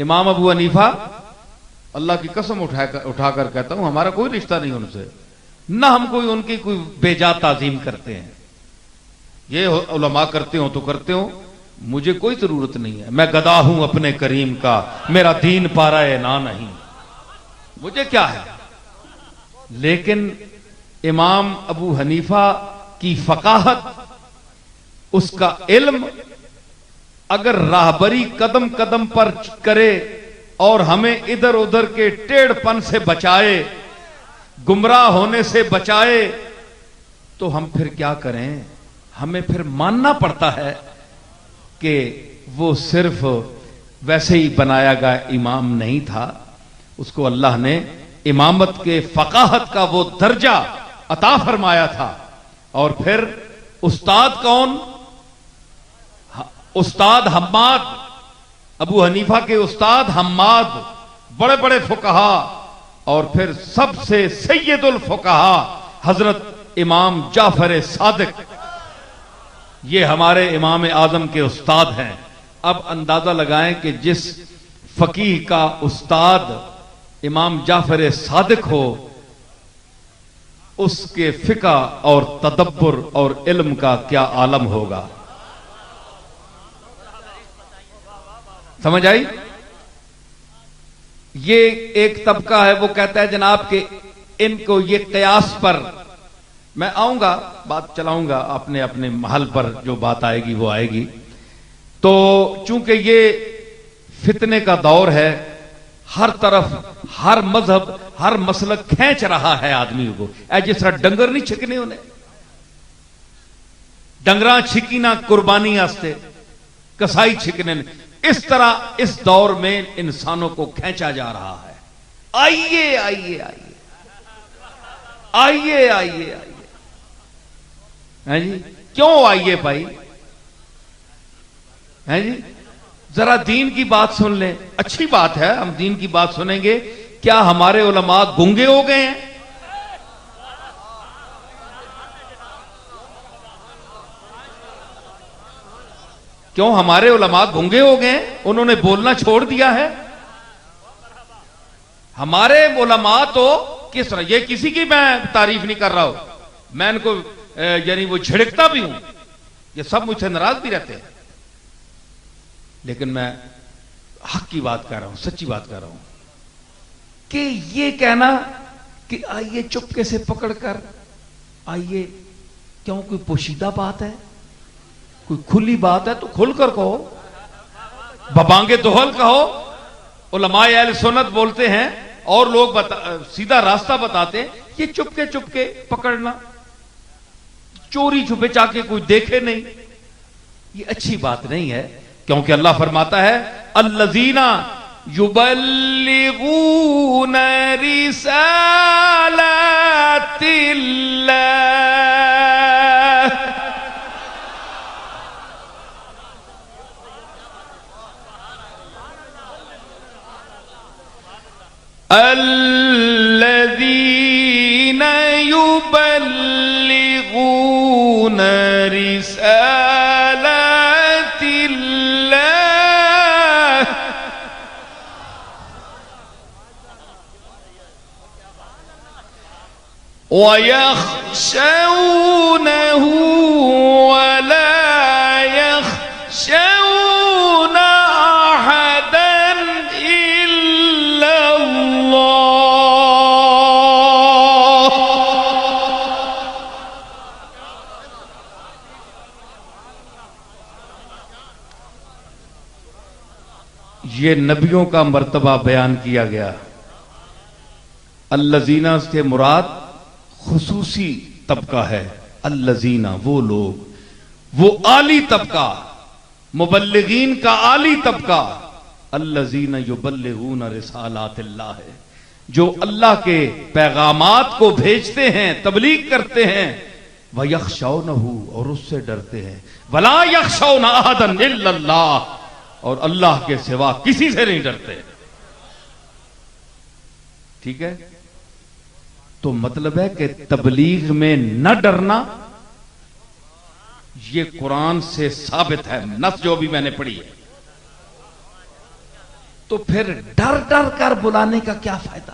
امام ابو حنیفہ اللہ کی قسم اٹھا کر کہتا ہوں ہمارا کوئی رشتہ نہیں ان سے، نہ ہم ان کی کوئی بے جا تعظیم کرتے ہیں. یہ علماء کرتے ہوں تو کرتے ہوں، مجھے کوئی ضرورت نہیں ہے. میں گدا ہوں اپنے کریم کا، میرا دین پارا نہ نہیں، مجھے کیا ہے. لیکن امام ابو حنیفہ کی فقاہت، اس کا علم اگر راہبری قدم قدم پر کرے اور ہمیں ادھر ادھر کے ٹیڑھ پن سے بچائے، گمراہ ہونے سے بچائے، تو ہم پھر کیا کریں؟ ہمیں پھر ماننا پڑتا ہے کہ وہ صرف ویسے ہی بنایا گیا امام نہیں تھا، اس کو اللہ نے امامت کے فقاہت کا وہ درجہ عطا فرمایا تھا. اور پھر استاد کون؟ استاد حماد، ابو حنیفہ کے استاد حماد، بڑے بڑے فقہا، اور پھر سب سے سید الفقہا حضرت امام جعفر صادق، یہ ہمارے امام اعظم کے استاد ہیں. اب اندازہ لگائیں کہ جس فقیہ کا استاد امام جعفر صادق ہو، اس کے فقہ اور تدبر اور علم کا کیا عالم ہوگا. سمجھ آئی؟ یہ ایک طبقہ ہے وہ کہتا ہے جناب کہ ان کو یہ قیاس پر، میں آؤں گا بات چلاؤں گا اپنے اپنے محل پر، جو بات آئے گی وہ آئے گی. تو چونکہ یہ فتنے کا دور ہے، ہر طرف ہر مذہب ہر مسلک کھینچ رہا ہے آدمی کو. اے جس طرح ڈنگر نہیں چھکنے انہیں، ڈنگراں چھکی نہ قربانی آستے کسائی چھکنے نے، اس طرح اس دور میں انسانوں کو کھینچا جا رہا ہے. آئیے آئیے آئیے آئیے آئیے آئیے، جی کیوں آئیے بھائی؟ جی ذرا دین کی بات سن لیں. اچھی بات ہے، ہم دین کی بات سنیں گے. کیا ہمارے علماء گونگے ہو گئے ہیں؟ کیوں ہمارے علماء گونگے ہو گئے ہیں؟ انہوں نے بولنا چھوڑ دیا ہے؟ ہمارے علماء تو کس طرح، یہ کسی کی میں تعریف نہیں کر رہا ہوں، میں ان کو یعنی وہ جھڑکتا بھی ہوں، یہ سب مجھ سے ناراض بھی رہتے ہیں، لیکن میں حق کی بات کر رہا ہوں، سچی بات کر رہا ہوں. کہ یہ کہنا کہ آئیے چپکے سے پکڑ کر آئیے، کیوں کوئی پوشیدہ بات ہے؟ کوئی کھلی بات ہے تو کھل کر کہو، ببانگے دہل کہو. علماء اہل سنت بولتے ہیں اور لوگ سیدھا راستہ بتاتے ہیں. یہ چپکے چپکے پکڑنا، چوری چھپے چا کے کوئی دیکھے نہیں، یہ اچھی بات نہیں ہے. کیونکہ اللہ فرماتا ہے الذین یبلغون رسالات اللہ الذین یبلغون رسالات اللہ وَيَخْشَوْنَهُ وَلَا يَخْشَوْنَ أَحَدًا إِلَّا اللَّهَ. یہ نبیوں کا مرتبہ بیان کیا گیا. الذین سے مراد خصوصی طبقہ ہے. الذین وہ لوگ، وہ عالی طبقہ، مبلغین کا عالی طبقہ. الذین یبلغون رسالات اللہ ہے، جو اللہ کے پیغامات کو بھیجتے ہیں، تبلیغ کرتے ہیں. وَيَخْشَوْنَهُ اور اس سے ڈرتے ہیں. وَلَا يَخْشَوْنَ أَحَدًا إِلَّا اللَّهَ اور اللہ کے سوا کسی سے نہیں ڈرتے. ٹھیک ہے؟ تو مطلب ہے کہ تبلیغ میں نہ ڈرنا یہ قرآن سے ثابت ہے. نص جو بھی میں نے پڑھی ہے تو پھر ڈر ڈر کر بلانے کا کیا فائدہ؟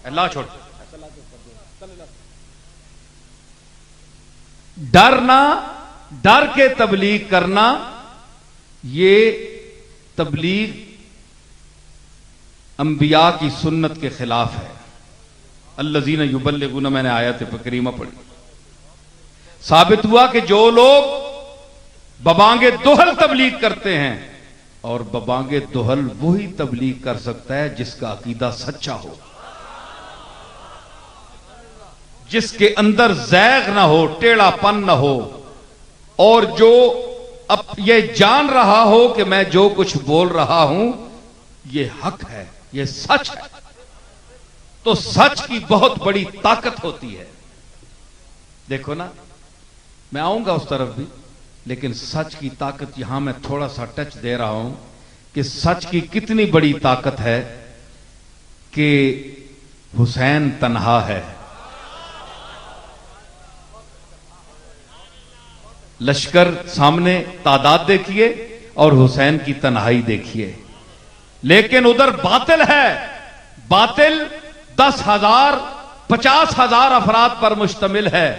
اللہ چھوڑ، ڈرنا، ڈر کے تبلیغ کرنا، یہ تبلیغ انبیاء کی سنت کے خلاف ہے۔ الذین یبلغون، میں نے آیت کریمہ پڑھی، ثابت ہوا کہ جو لوگ ببانگ دہل تبلیغ کرتے ہیں، اور ببانگ دہل وہی تبلیغ کر سکتا ہے جس کا عقیدہ سچا ہو، جس کے اندر زیغ نہ ہو، ٹیڑھا پن نہ ہو، اور جو اب یہ جان رہا ہو کہ میں جو کچھ بول رہا ہوں یہ حق ہے، یہ سچ ہے۔ تو سچ کی بہت بڑی طاقت ہوتی ہے۔ دیکھو نا، میں آؤں گا اس طرف بھی، لیکن سچ کی طاقت یہاں میں تھوڑا سا ٹچ دے رہا ہوں کہ سچ کی کتنی بڑی طاقت ہے کہ حسین تنہا ہے۔ لشکر سامنے تعداد دیکھیے اور حسین کی تنہائی دیکھیے، لیکن ادھر باطل ہے، باطل 10,000 50,000 افراد پر مشتمل ہے،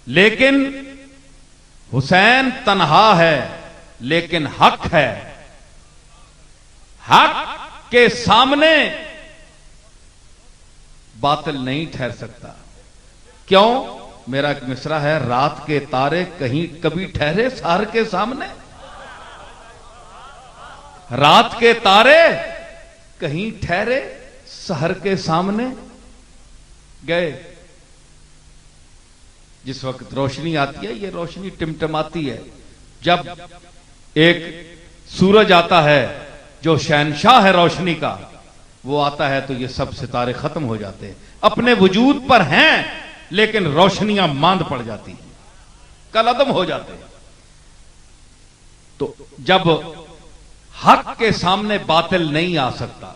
لیکن حسین تنہا ہے، لیکن حق ہے۔ حق کے سامنے باطل نہیں ٹھہر سکتا۔ کیوں؟ میرا ایک مصرع ہے، رات کے تارے کہیں کبھی ٹھہرے سحر کے سامنے؟ رات کے تارے کہیں ٹھہرے سحر کے سامنے؟ گئے۔ جس وقت روشنی آتی ہے، یہ روشنی ٹمٹماتی ہے، جب ایک سورج آتا ہے جو شہنشاہ ہے روشنی کا، وہ آتا ہے تو یہ سب ستارے ختم ہو جاتے ہیں، اپنے وجود پر ہیں لیکن روشنیاں ماند پڑ جاتی ہیں، کل عدم ہو جاتے ہیں۔ تو جب حق کے سامنے باطل نہیں آ سکتا،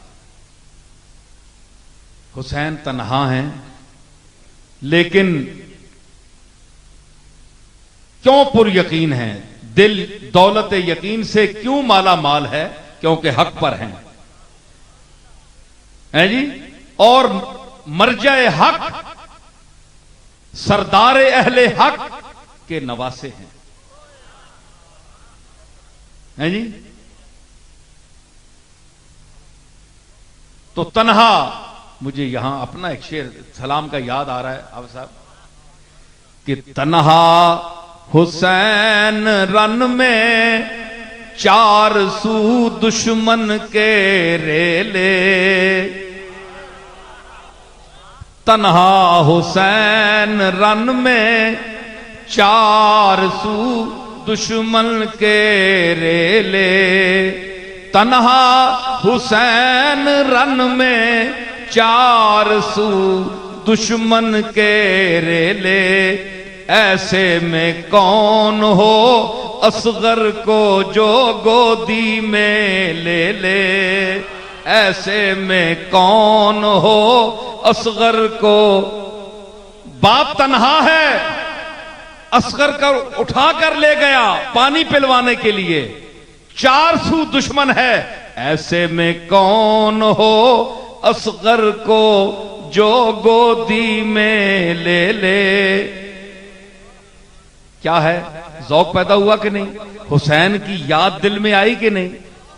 حسین تنہا ہیں، لیکن کیوں پر یقین ہیں؟ دل دولت یقین سے کیوں مالا مال ہے؟ کیونکہ حق پر ہیں، جی، اور مرجع حق سردار اہل حق کے نواسے ہیں، جی۔ تو تنہا، مجھے یہاں اپنا ایک شعر سلام کا یاد آ رہا ہے آپ صاحب، کہ تنہا حسین رن میں 4 سو دشمن کے ریلے، تنہا حسین رن میں 4 سو دشمن کے ریلے، تنہا حسین رن میں 4 سو دشمن کے ریلے، ایسے میں کون ہو اصغر کو جو گودی میں لے لے، ایسے میں کون ہو اصغر کو۔ باپ تنہا ہے، اصغر کا اٹھا کر لے گیا پانی پلوانے کے لیے، 4 سو دشمن ہے، ایسے میں کون ہو اصغر کو جو گودی میں لے لے۔ کیا ہے؟ ذوق پیدا ہوا کہ نہیں؟ حسین کی یاد دل میں آئی کہ نہیں؟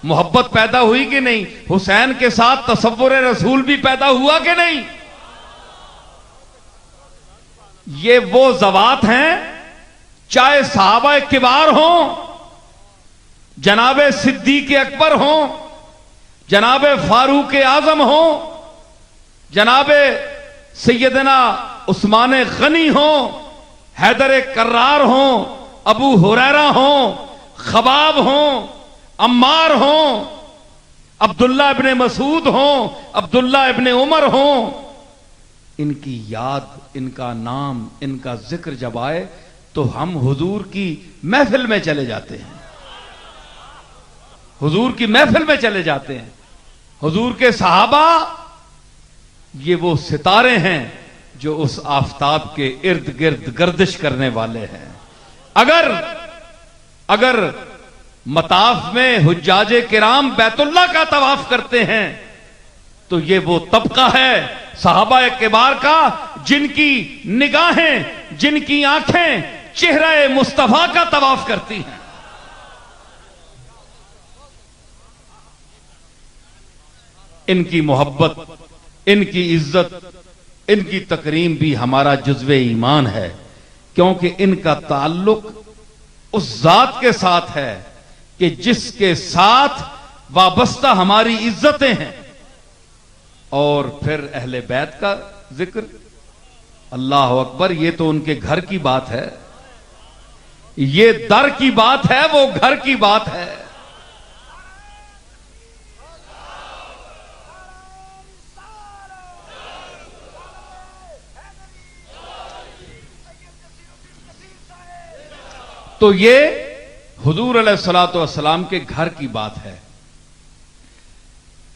محبت پیدا ہوئی کہ نہیں؟ حسین کے ساتھ تصور رسول بھی پیدا ہوا کہ نہیں؟ یہ وہ ذوات ہیں، چاہے صحابہ کبار ہوں، جناب صدیق اکبر ہوں، جناب فاروق اعظم ہوں، جناب سیدنا عثمان غنی ہوں، حیدر کرار ہوں، ابو ہریرہ ہوں، خباب ہوں، عمار ہوں، عبداللہ ابن مسعود ہوں، عبداللہ ابن عمر ہوں، ان کی یاد، ان کا نام، ان کا ذکر جب آئے تو ہم حضور کی محفل میں چلے جاتے ہیں، حضور کی محفل میں چلے جاتے ہیں۔ حضور کے صحابہ یہ وہ ستارے ہیں جو اس آفتاب کے ارد گرد گردش کرنے والے ہیں۔ اگر مطاف میں حجاج کرام بیت اللہ کا طواف کرتے ہیں تو یہ وہ طبقہ ہے صحابہ کبار کا جن کی نگاہیں، جن کی آنکھیں چہرہ مصطفیٰ کا طواف کرتی ہیں. ان کی محبت، ان کی عزت، ان کی تکریم بھی ہمارا جزو ایمان ہے، کیونکہ ان کا تعلق اس ذات کے ساتھ ہے کہ جس کے ساتھ وابستہ ہماری عزتیں ہیں. اور پھر اہل بیت کا ذکر، اللہ اکبر، یہ تو ان کے گھر کی بات ہے، یہ در کی بات ہے، وہ گھر کی بات ہے. تو یہ حضور علیہ الصلوۃ والسلام کے گھر کی بات ہے.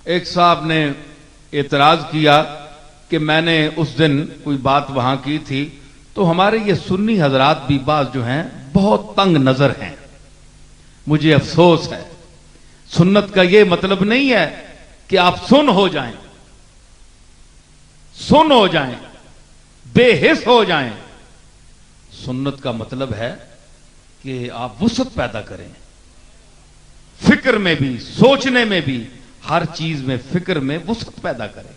ایک صاحب نے اعتراض کیا کہ میں نے اس دن کوئی بات وہاں کی تھی تو ہمارے یہ سنی حضرات بھی بعض جو ہیں بہت تنگ نظر ہیں. مجھے افسوس ہے. سنت کا یہ مطلب نہیں ہے کہ آپ سن ہو جائیں، سن ہو جائیں، بے حس ہو جائیں. سنت کا مطلب ہے کہ آپ وسعت پیدا کریں، فکر میں بھی، سوچنے میں بھی، ہر چیز میں فکر میں وسعت پیدا کریں.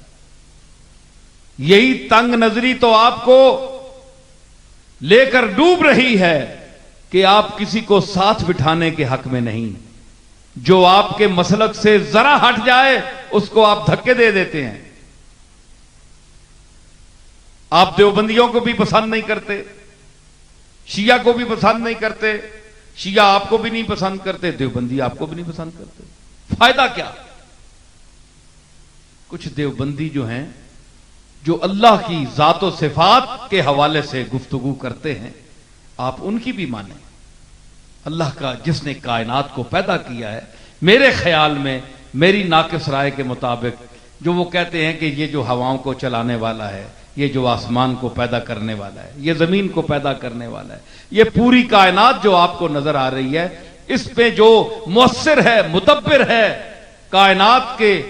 یہی تنگ نظری تو آپ کو لے کر ڈوب رہی ہے کہ آپ کسی کو ساتھ بٹھانے کے حق میں نہیں. جو آپ کے مسلک سے ذرا ہٹ جائے اس کو آپ دھکے دے دیتے ہیں. آپ دیوبندیوں کو بھی پسند نہیں کرتے، شیعہ کو بھی پسند نہیں کرتے، شیعہ آپ کو بھی نہیں پسند کرتے، دیوبندی آپ کو بھی نہیں پسند کرتے. فائدہ کیا؟ کچھ دیوبندی جو ہیں جو اللہ کی ذات و صفات کے حوالے سے گفتگو کرتے ہیں، آپ ان کی بھی مانیں. اللہ کا جس نے کائنات کو پیدا کیا ہے، میرے خیال میں، میری ناقص رائے کے مطابق، جو وہ کہتے ہیں کہ یہ جو ہواؤں کو چلانے والا ہے، یہ جو آسمان کو پیدا کرنے والا ہے، یہ زمین کو پیدا کرنے والا ہے، یہ پوری کائنات جو آپ کو نظر آ رہی ہے، اس پہ جو مؤثر ہے، مدبر ہے، کائنات کے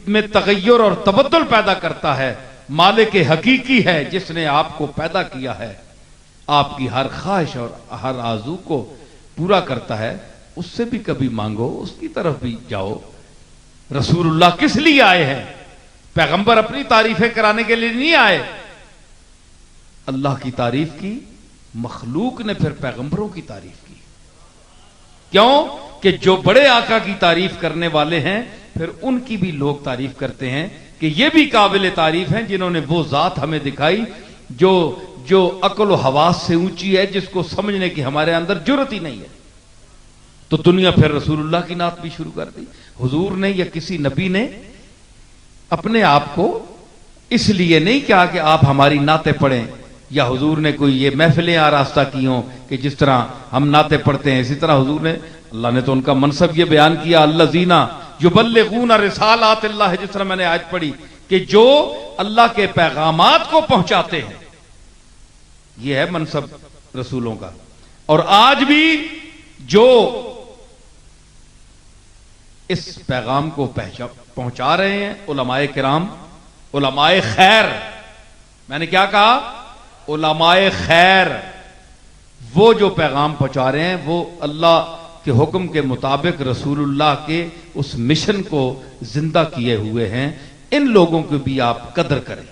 میں تغیر اور تبدل پیدا کرتا ہے، مالک حقیقی ہے جس نے آپ کو پیدا کیا ہے، آپ کی ہر خواہش اور ہر آرزو کو پورا کرتا ہے. اس سے بھی کبھی مانگو، اس کی طرف بھی جاؤ. رسول اللہ کس لیے آئے ہیں؟ پیغمبر اپنی تعریفیں کرانے کے لیے نہیں آئے. اللہ کی تعریف کی، مخلوق نے پھر پیغمبروں کی تعریف کی. کیوں کہ جو بڑے آقا کی تعریف کرنے والے ہیں پھر ان کی بھی لوگ تعریف کرتے ہیں کہ یہ بھی قابل تعریف ہیں جنہوں نے وہ ذات ہمیں دکھائی جو عقل و حواس سے اونچی ہے، جس کو سمجھنے کی ہمارے اندر جرت ہی نہیں ہے. تو دنیا پھر رسول اللہ کی نعت بھی شروع کر دی. حضور نے یا کسی نبی نے اپنے آپ کو اس لیے نہیں کہا کہ آپ ہماری نعتیں پڑھیں، یا حضور نے کوئی یہ محفلیں آراستہ کی ہوں کہ جس طرح ہم نعتیں پڑھتے ہیں اسی طرح حضور نے، اللہ نے تو ان کا منصب یہ بیان کیا، الذین یبلغون رسالات اللہ، جس طرح میں نے آیت پڑھی کہ جو اللہ کے پیغامات کو پہنچاتے ہیں، یہ ہے منصب رسولوں کا. اور آج بھی جو اس پیغام کو پہنچا رہے ہیں علماء کرام، علماء خیر، میں نے کیا کہا؟ علماء خیر، وہ جو پیغام پہنچا رہے ہیں وہ اللہ کے حکم کے مطابق رسول اللہ کے اس مشن کو زندہ کیے ہوئے ہیں. ان لوگوں کی بھی آپ قدر کریں.